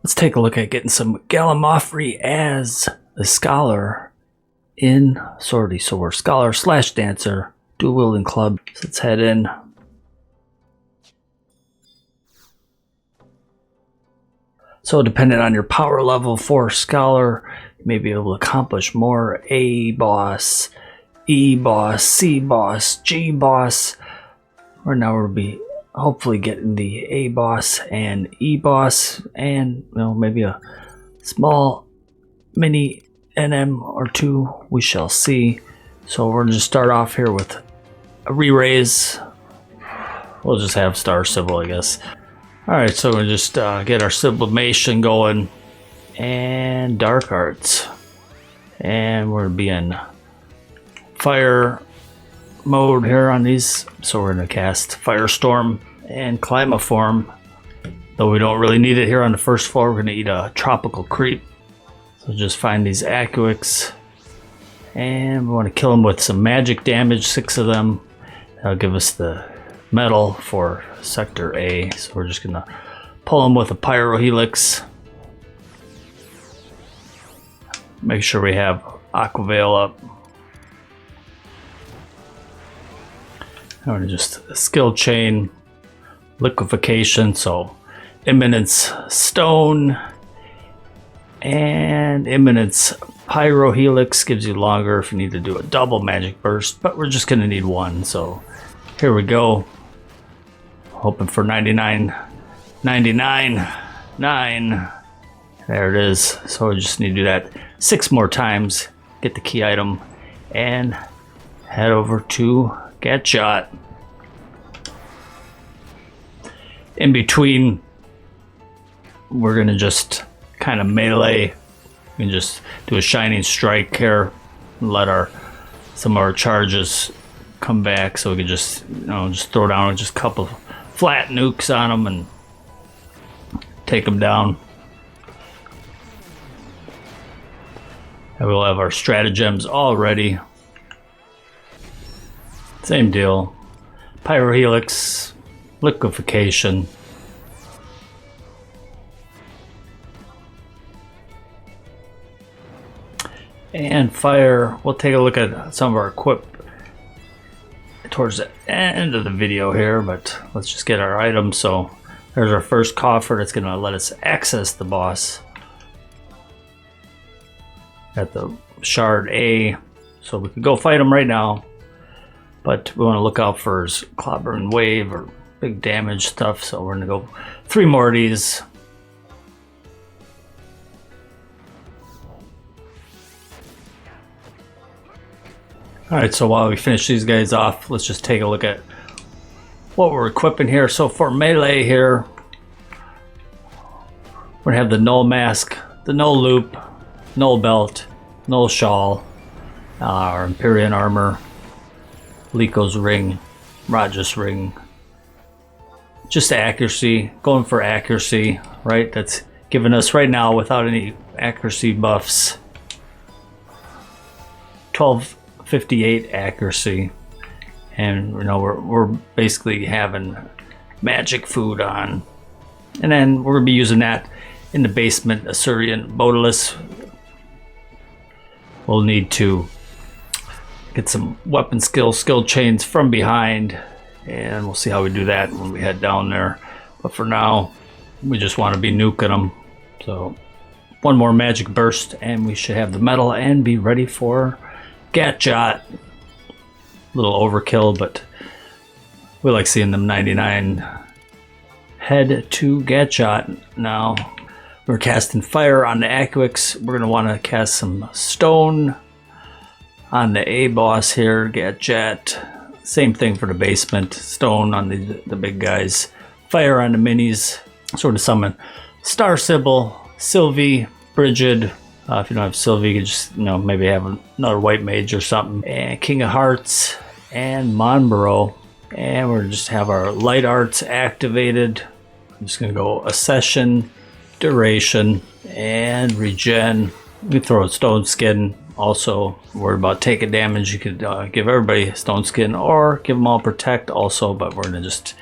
Let's take a look at getting some Galimaufry as the Scholar in Sortie. So we're Scholar / Dancer, dual wielding club. So let's head in. So depending on your power level for Scholar, you may be able to accomplish more A boss, E boss, C boss, G boss. Right now we'll be hopefully getting the A boss and E boss, and maybe a small mini NM or two, we shall see. So we're gonna just start off here with a re-raise. We'll just have Star Sybil, I guess. Alright, so we'll just get our sublimation going and dark arts, and we're gonna be in fire mode here on these, so we're going to cast Firestorm and Galimaufry, though we don't really need it here on the first floor. We're going to eat a tropical creep, so just find these Acuix, and we want to kill them with some magic damage, 6 of them. That'll give us the metal for sector A, so we're just going to pull them with a Pyro Helix. Make sure we have Aqua Veil up. Or just skill chain liquefaction, so Imminence Stone and Imminence Pyro Helix gives you longer if you need to do a double magic burst, but we're just gonna need one. So here we go, hoping for 99, 99, 9. There it is. So we just need to do that 6 more times, get the key item, and head over to Get Shot. In between, we're gonna just kind of melee. We can just do a Shining Strike here and let some of our charges come back, so we can just just throw down just a couple flat nukes on them and take them down. And we'll have our stratagems all ready. Same deal. Pyro Helix, liquefaction. And fire. We'll take a look at some of our equip towards the end of the video here, but let's just get our items. So there's our first coffer that's going to let us access the boss at the shard A, so we can go fight him right now. But we want to look out for his clobbering wave or big damage stuff, so we're going to go 3 more of these. Alright, so while we finish these guys off, let's just take a look at what we're equipping here. So for melee here, we're going to have the Null Mask, the Null Loop, Null Belt, Null Shawl, our Empyrean Armor, Liko's Ring, Raja's Ring. Just accuracy, going for accuracy, right? That's giving us right now, without any accuracy buffs, 1258 accuracy. And we're basically having magic food on. And then we're gonna be using that in the basement, Asurian Bodilus. We'll need to get some weapon skill chains from behind, and we'll see how we do that when we head down there. But for now, we just want to be nuking them. So 1 more magic burst and we should have the metal and be ready for Gatshot. A little overkill, but we like seeing them 99. Head to Gatshot now. We're casting fire on the Acuix. We're going to want to cast some stone on the A boss here, Gatshot. Same thing for the basement. Stone on the big guys. Fire on the minis. Sort of summon Star Sybil, Sylvie, Brigid. If you don't have Sylvie, you can just maybe have another white mage or something. And King of Hearts and Monborough. And we're just have our light arts activated. I'm just gonna go Accession, Duration, and Regen. We throw a Stone Skin. Also, worried about taking damage. You could give everybody Stone Skin or give them all Protect also, but we're gonna just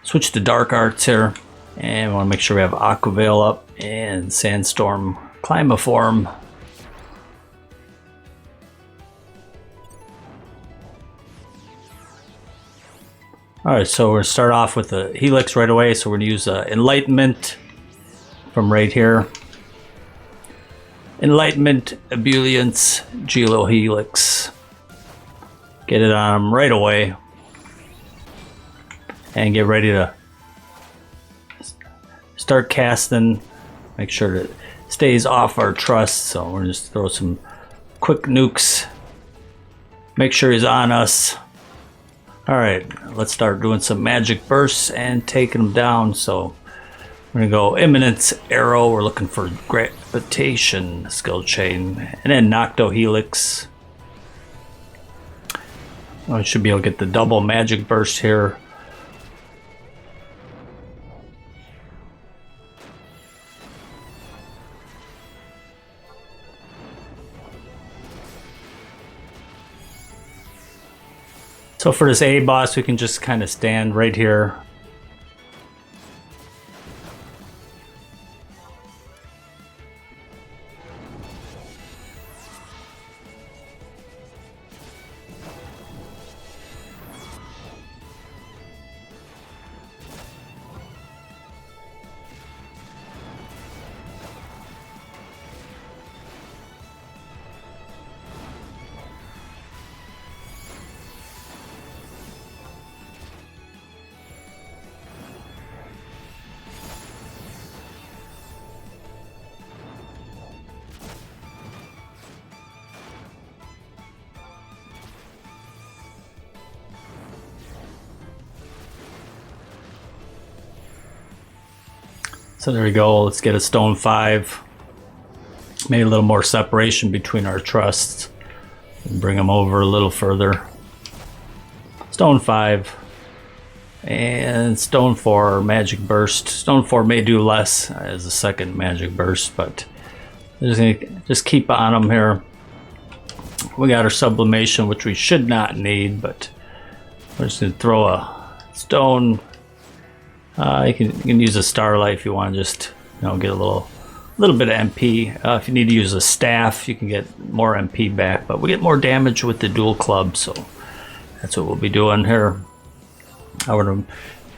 switch to Dark Arts here. And we want to make sure we have Aquaveil up and Sandstorm Climoform. Alright, so we're going to start off with the Helix right away. So we're going to use Enlightenment from right here. Enlightenment, Ebullience, Gelo Helix. Get it on them right away. And get ready to start casting. Make sure that it stays off our trust. So we're just throw some quick nukes. Make sure he's on us. Alright, let's start doing some magic bursts and taking them down. So we're going to go Imminence Arrow. We're looking for Gravitation Skill Chain. And then Nocto Helix. I should be able to get the double magic burst here. So for this A boss, we can just kind of stand right here. So there we go, let's get a Stone 5. Made a little more separation between our trusts. And bring them over a little further. Stone 5. And Stone 4, Magic Burst. Stone 4 may do less as a second Magic Burst, but I'm just gonna just keep on them here. We got our Sublimation, which we should not need, but we're just gonna throw a Stone. You can use a Starlight if you want to just get a little bit of MP. If you need to use a staff, you can get more MP back, but we get more damage with the dual club, so that's what we'll be doing here. I want to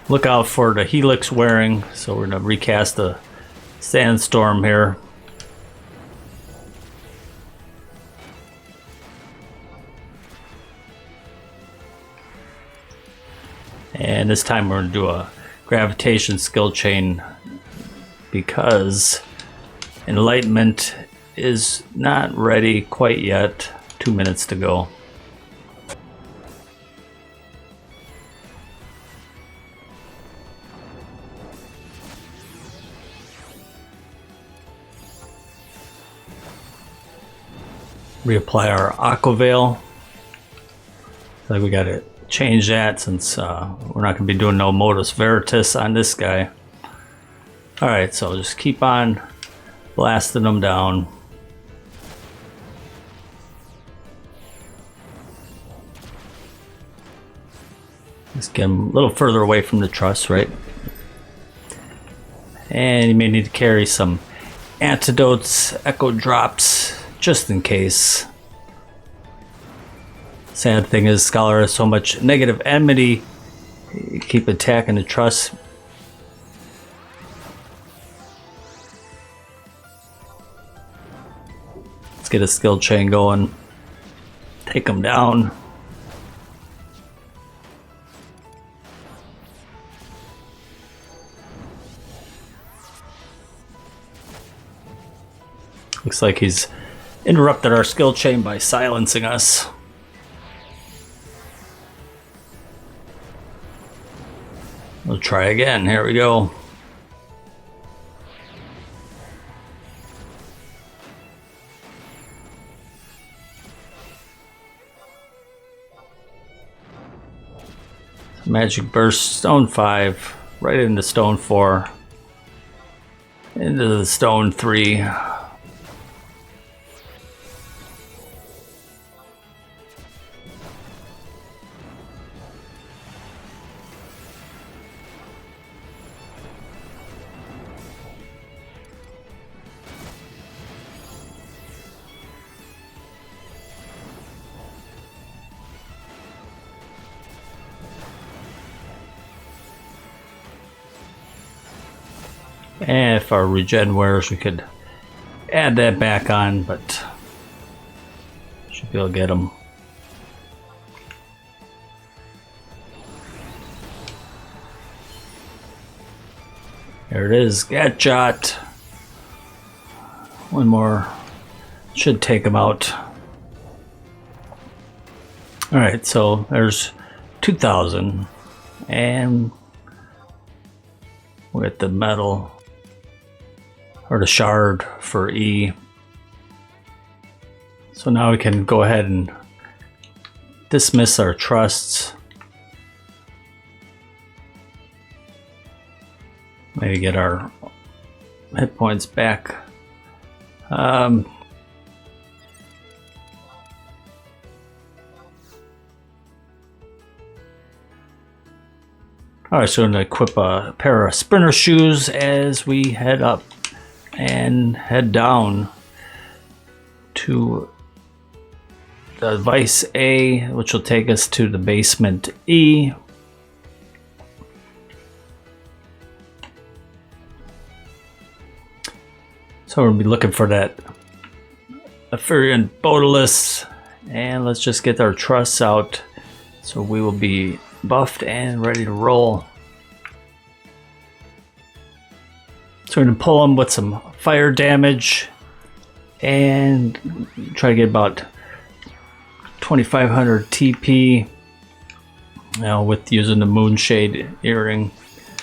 look out for the Helix wearing, so we're going to recast the Sandstorm here. And this time we're going to do a Gravitation Skill Chain because Enlightenment is not ready quite yet. 2 minutes to go. Reapply our Aquaveil. Like we got to change that since we're not going to be doing no Modus Veritas on this guy. Alright, so just keep on blasting them down. Let's get them a little further away from the truss, right? And you may need to carry some antidotes, echo drops, just in case. Sad thing is, Scholar has so much negative enmity. You keep attacking the truss. Let's get a skill chain going. Take them down. Looks like he's interrupted our skill chain by silencing us. We'll try again. Here we go. Magic Burst, Stone 5, right into Stone 4, into the Stone 3. And if our regen wears, we could add that back on, but should be able to get them. There it is, Gatshot. One more should take him out. Alright, so there's 2,000, and we'll get the metal or the shard for E. So now we can go ahead and dismiss our trusts. Maybe get our hit points back. Alright, so I'm going to equip a pair of sprinter shoes as we head up and head down to the Vice A, which will take us to the basement E. So we'll be looking for that Ephirian Bodilus, and let's just get our trusts out so we will be buffed and ready to roll. So we're going to pull them with some fire damage and try to get about 2,500 TP now with using the Moonshade Earring.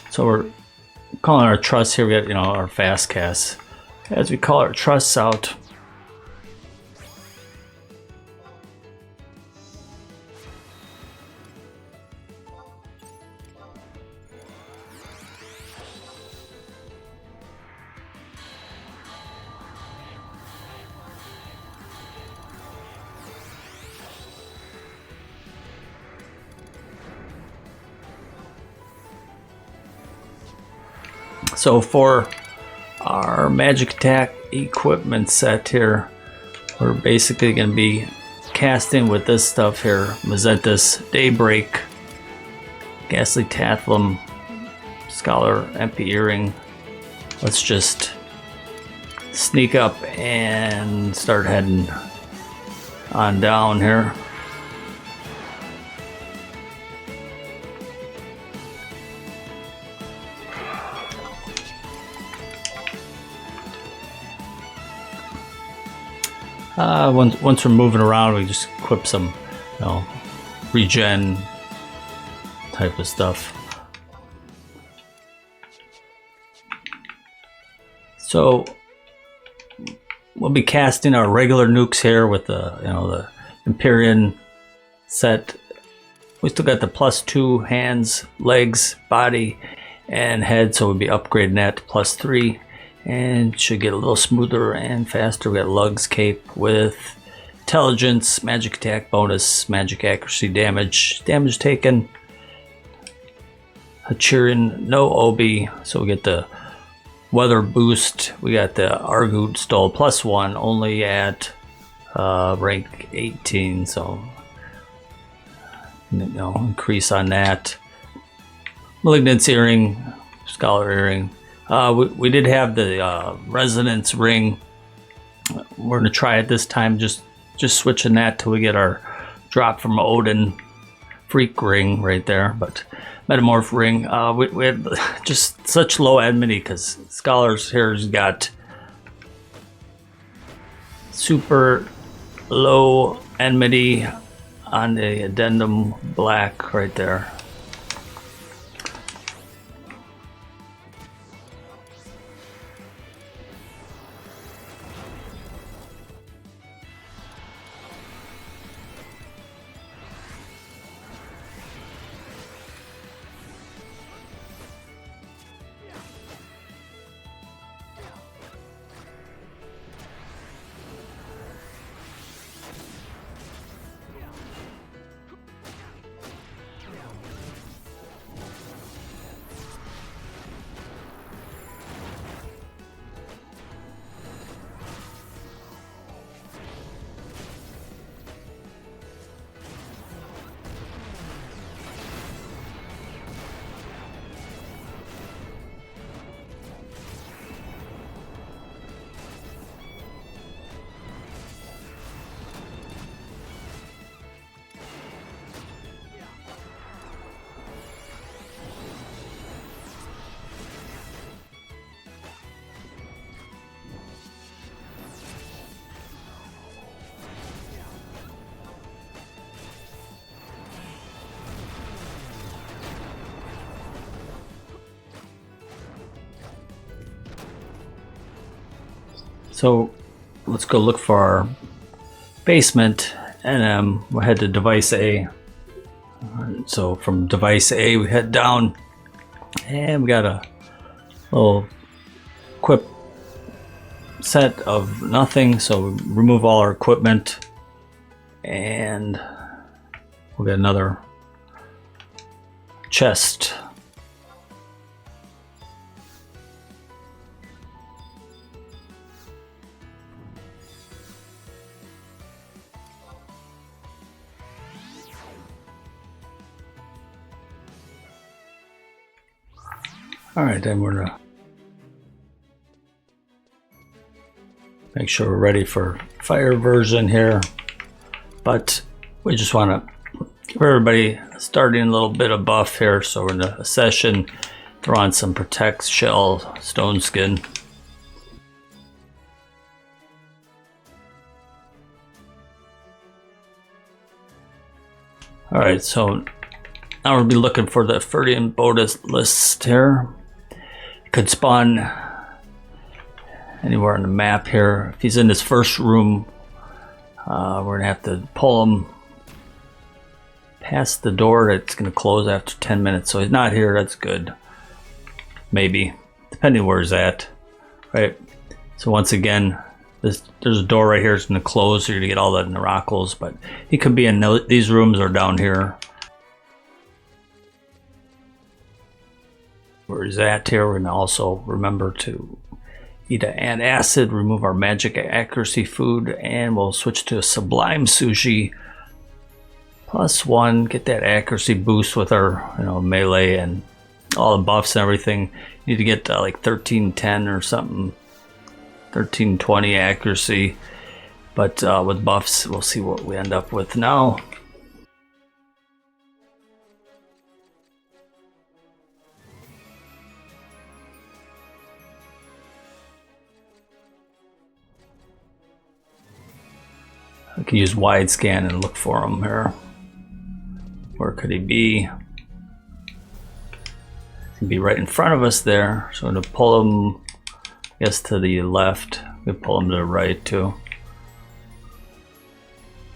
So we're calling our trusts here, we got, you know, our fast cast as we call our trusts out. So for our magic attack equipment set here, we're basically going to be casting with this stuff here: Mazentis, Daybreak, Ghastly Tathlum, Scholar MP Earring. Let's just sneak up and start heading on down here. Once we're moving around, we just equip some, you know, regen type of stuff. So we'll be casting our regular nukes here with the, you know, the Empyrean set. We still got the +2 hands, legs, body, and head, so we'll be upgrading that to +3. And should get a little smoother and faster. We got Lugh's cape with intelligence, magic attack bonus, magic accuracy, damage taken, Hachirin-no-obi, so we get the weather boost. We got the Argute Stole +1, only at rank 18, so, you know, increase on that. Malignance Earring, Scholar Earring. We did have the Resonance Ring. We're going to try it this time, just switching that till we get our drop from Odin. Freke ring right there, but Metamorph Ring. We had just such low enmity because Scholars here's got super low enmity on the Addendum Black right there. So let's go look for our basement, and we'll head to device A. So from device A we head down, and we got a little equip set of nothing, so we remove all our equipment, and we'll get another chest. Alright, then we're gonna make sure we're ready for fire version here, but we just want to give everybody starting a little bit of buff here. So we're in a session, throw on some protect shell stone skin. Alright, so now we'll be looking for the Ferdian bonus list here. Could spawn anywhere on the map here. If he's in this first room, we're gonna have to pull him past the door that's gonna close after 10 minutes. So he's not here, that's good. Maybe, depending where he's at, right? So once again, there's a door right here that's gonna close, so you're gonna get all the Naracles, but he could be in these rooms or down here. Where he's at here, we're gonna also remember to eat an acid, remove our magic accuracy food, and we'll switch to a sublime sushi +1, get that accuracy boost with our melee and all the buffs and everything. You need to get like 1310 or something, 1320 accuracy, but with buffs we'll see what we end up with now. I can use wide scan and look for him here. Where could he be? He can be right in front of us there. So I'm going to pull him, I guess, to the left. We pull him to the right too.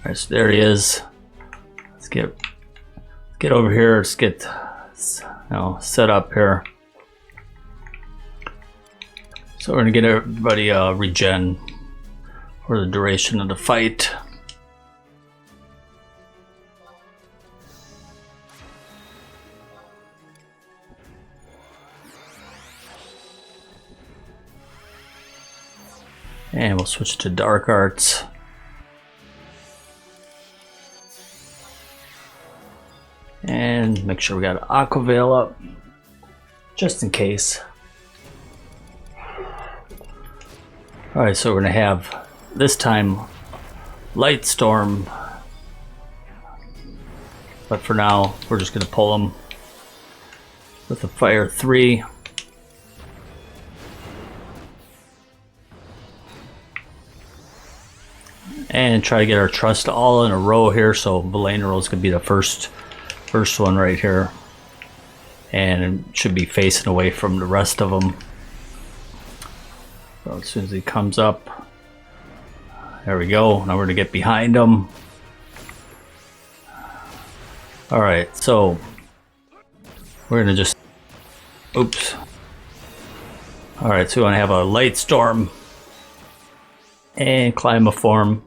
Alright, so there he is. Let's get over here. Let's get set up here. So we're going to get everybody regen for the duration of the fight. And we'll switch to dark arts. And make sure we got an Aqua Veil up, just in case. Alright, so we're gonna have this time Light Storm, but for now we're just gonna pull them with a Fire 3. And try to get our trust all in a row here. So Valanero is going to be the first one right here, and it should be facing away from the rest of them. So as soon as he comes up, there we go. Now we're going to get behind him. All right, so we're going to just, oops. All right, so we want to have a Light Storm and Galimaufry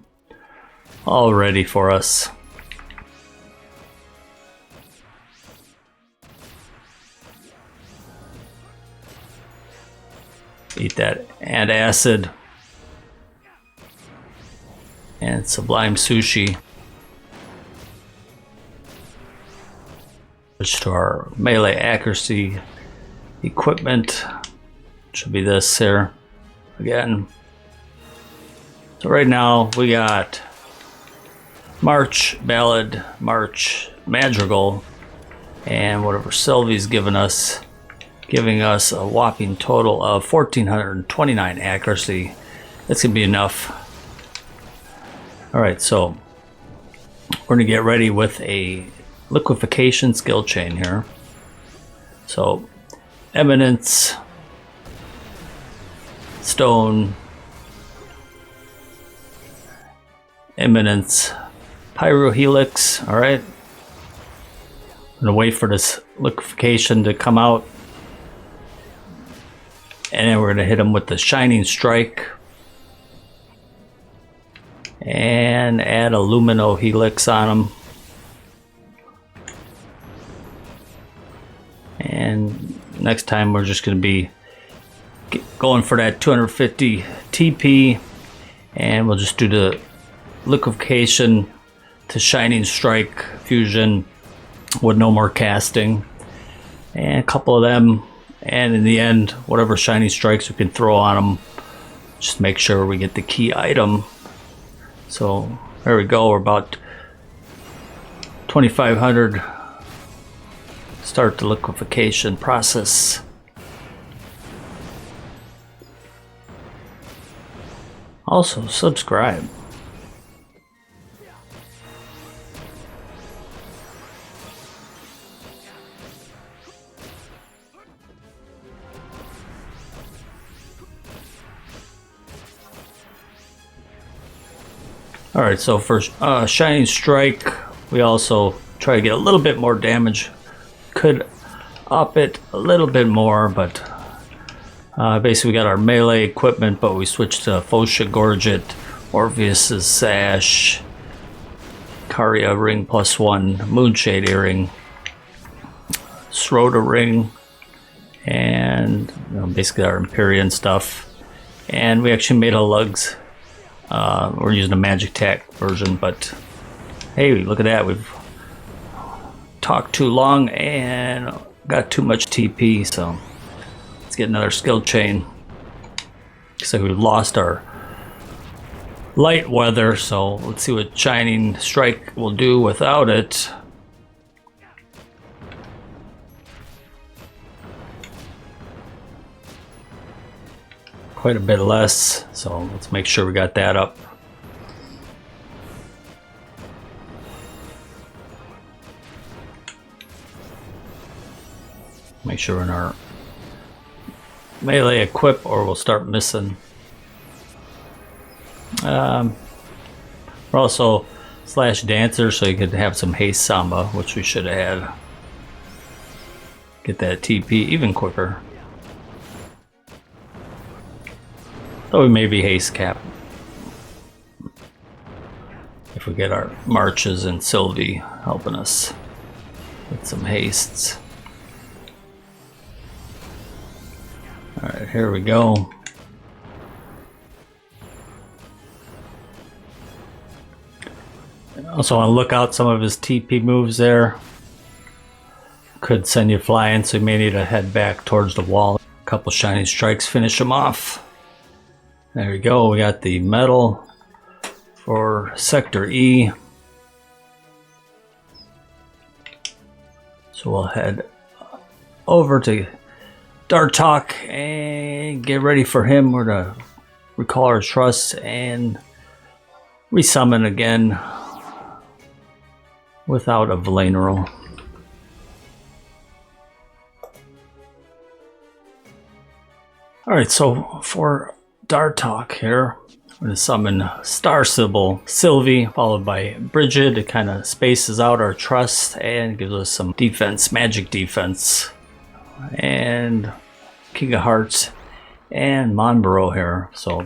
all ready for us. Eat that and acid and sublime sushi. Switch to our melee accuracy equipment. Should be this here again. So right now we got March, Ballad, March, Madrigal, and whatever Sylvie's given us, giving us a whopping total of 1429 accuracy. That's gonna be enough. Alright, so we're gonna get ready with a liquefaction skill chain here. So Eminence, Stone, Imminence Pyro Helix. Alright. I'm gonna wait for this liquefaction to come out. And then we're gonna hit him with the Shining Strike. And add a Lumino Helix on him. And next time we're just gonna be going for that 250 TP. And we'll just do the liquefaction to Shining Strike fusion with no more casting. And a couple of them. And in the end, whatever Shining Strikes we can throw on them, just make sure we get the key item. So there we go, we're about 2,500. Start the liquefaction process. Also, subscribe. Alright, so for Shining Strike, we also try to get a little bit more damage. Could up it a little bit more, but basically we got our melee equipment, but we switched to Fuchsia Gorget, Orpheus's Sash, Karia Ring +1, Moonshade Earring, Srota Ring, and basically our Empyrean stuff. And we actually made a Lugh's. We're using a Magic Tack version, but hey, look at that. We've talked too long and got too much TP, so let's get another skill chain. So we've lost our light weather, so let's see what Shining Strike will do without it. Quite a bit less, so let's make sure we got that up. Make sure we're in our melee equip or we'll start missing. We're also slash dancer, so you could have some haste samba, which we should have had. Get that TP even quicker. Though we may be haste cap if we get our marches and Sylvie helping us with some hastes. Alright, here we go. Also want to look out some of his TP moves there. Could send you flying, so you may need to head back towards the wall. A couple Shining Strikes finish him off. There we go, we got the medal for Sector E. So we'll head over to Dhartok and get ready for him. We're to recall our trust and resummon again without a vulnerable. Alright, so for Dhartok here, I'm going to summon Star Sybil Sylvie, followed by Bridget. It kind of spaces out our trust and gives us some defense, magic defense. And King of Hearts and Monborough here. So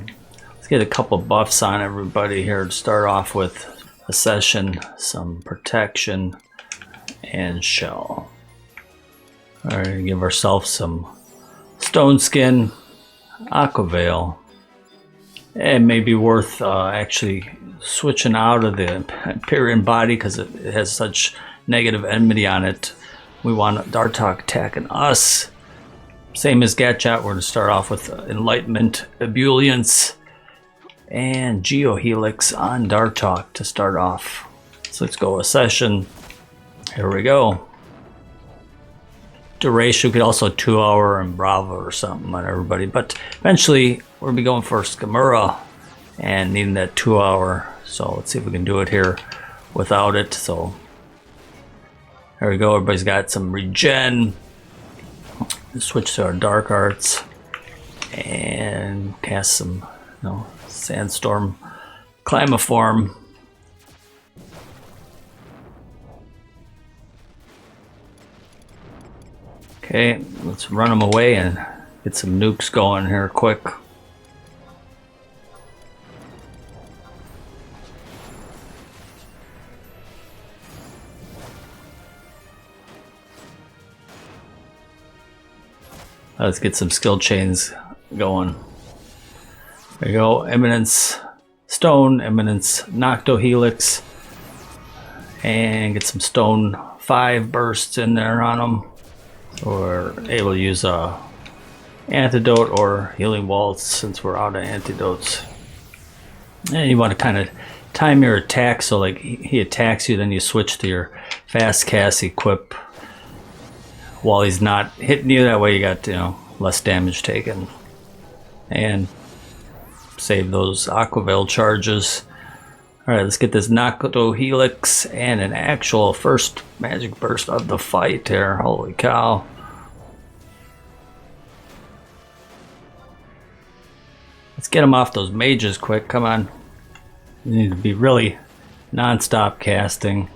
let's get a couple buffs on everybody here to start off with. Accession, some protection, and shell. Alright, give ourselves some Stone Skin, Aquaveil. It may be worth actually switching out of the Empyrean body because it has such negative enmity on it. We want Dhartok attacking us. Same as Gatchat, we're going to start off with Enlightenment, Ebullience, and Geohelix on Dhartok to start off. So let's go Accession. Here we go. Duration could also 2 hour and Bravo or something on everybody, but eventually we're gonna be going for Skamura and needing that 2 hour. So let's see if we can do it here without it. So there we go. Everybody's got some regen. Let's switch to our Dark Arts and cast some, Sandstorm, Galimaufry, Okay, let's run them away and get some nukes going here quick. Let's get some skill chains going. There you go, Eminence Stone, Eminence Nocto Helix, and get some Stone 5 bursts in there on them. We're able to use a antidote or healing waltz since we're out of antidotes. And you want to kind of time your attack so like he attacks you, then you switch to your fast cast equip while he's not hitting you. That way you got, you know, less damage taken and save those Aquaveil charges. Alright, let's get this Nocto Helix and an actual first magic burst of the fight here. Holy cow. Let's get him off those mages quick. Come on. You need to be really non-stop casting.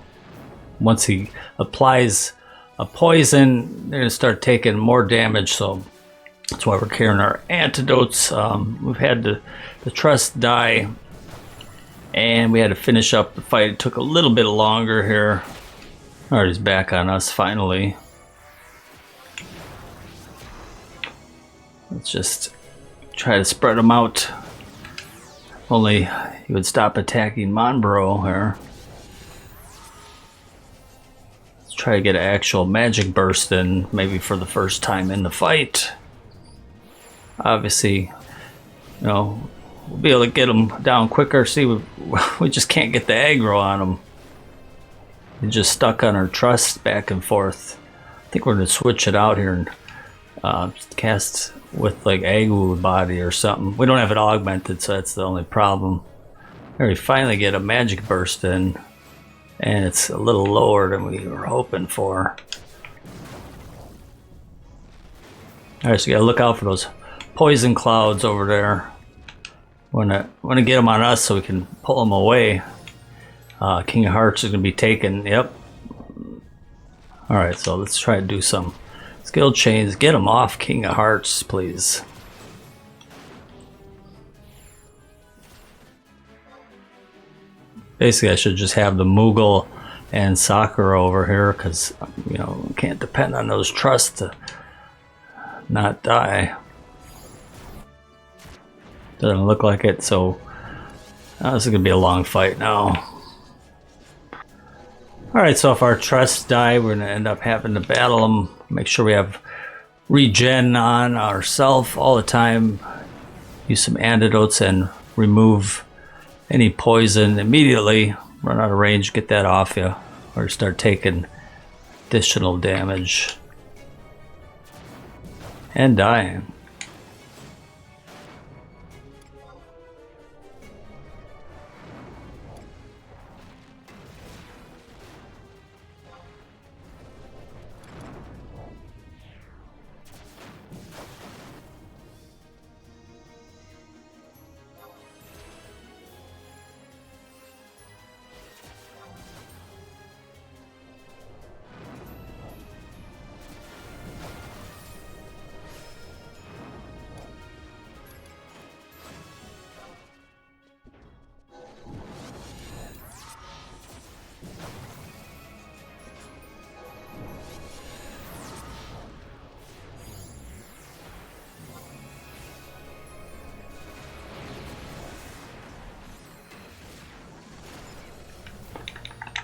Once he applies a poison, they're going to start taking more damage, so that's why we're carrying our antidotes. We've had the trust die, and we had to finish up the fight. It took a little bit longer here. Alright, he's back on us finally. Let's just try to spread him out. Only he would stop attacking Monbro here. Let's try to get an actual magic burst in, maybe for the first time in the fight. Obviously, you know, we'll be able to get him down quicker. See, we just can't get the aggro on him. He's just stuck on our trust back and forth. I think we're going to switch it out here and cast with like Agwu body or something. We don't have it augmented, so that's the only problem. There, we finally get a magic burst in, and it's a little lower than we were hoping for. Alright, so you gotta look out for those poison clouds over there. Want to get them on us so we can pull them away. King of Hearts is gonna be taken. Yep. All right, so let's try to do some skill chains. Get them off King of Hearts, please. Basically, I should just have the Moogle and Sakura over here because, you know, we can't depend on those trusts to not die. Doesn't look like it, so this is gonna be a long fight now. Alright, so if our trusts die, we're gonna end up having to battle them. Make sure we have regen on ourselves all the time. Use some antidotes and remove any poison immediately. Run out of range, get that off you, or start taking additional damage and dying.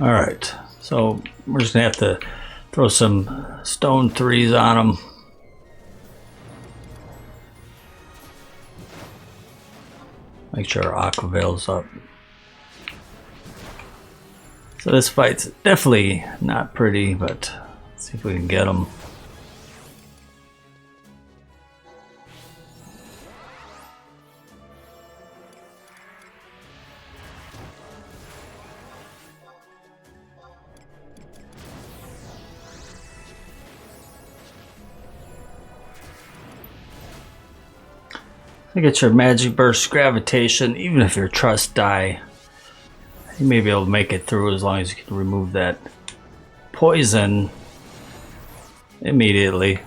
Alright, so we're just gonna have to throw some stone 3s on them. Make sure our Aquaveil's up. So this fight's definitely not pretty, but let's see if we can get them. I get your magic burst gravitation. Even if your trust die, you may be able to make it through as long as you can remove that poison immediately.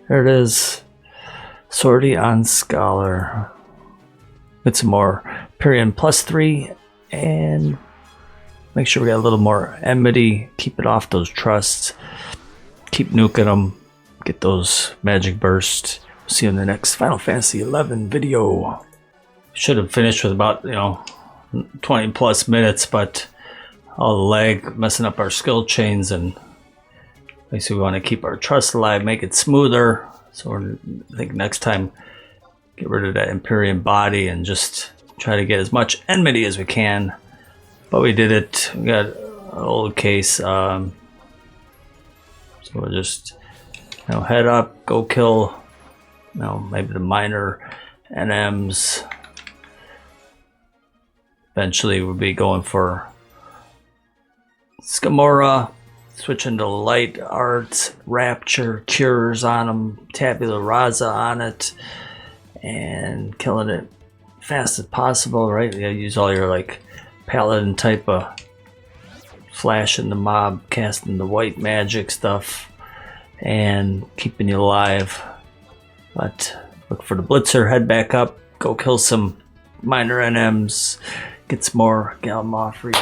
There it is. Sortie on Scholar. Get some more Period +3 and make sure we got a little more enmity. Keep it off those trusts. Keep nuking them. Get those magic bursts. See you in the next Final Fantasy XI video. Should have finished with about 20 plus minutes, but all the lag messing up our skill chains, and basically we want to keep our trust alive, make it smoother. So I think next time get rid of that Empyrean body and just try to get as much enmity as we can. But we did it. We got an old case. So we'll just head up, go kill maybe the minor NMs. Eventually we'll be going for Scamora, switching to light arts, rapture, cures on them, tabula rasa on it, and killing it fast as possible, right? You gotta use all your like paladin type of flashing the mob, casting the white magic stuff, and keeping you alive. But look for the blitzer, head back up, go kill some minor NMs, get some more Galimaufry.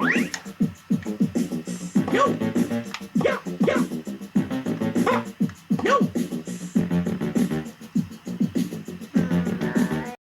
Arbatel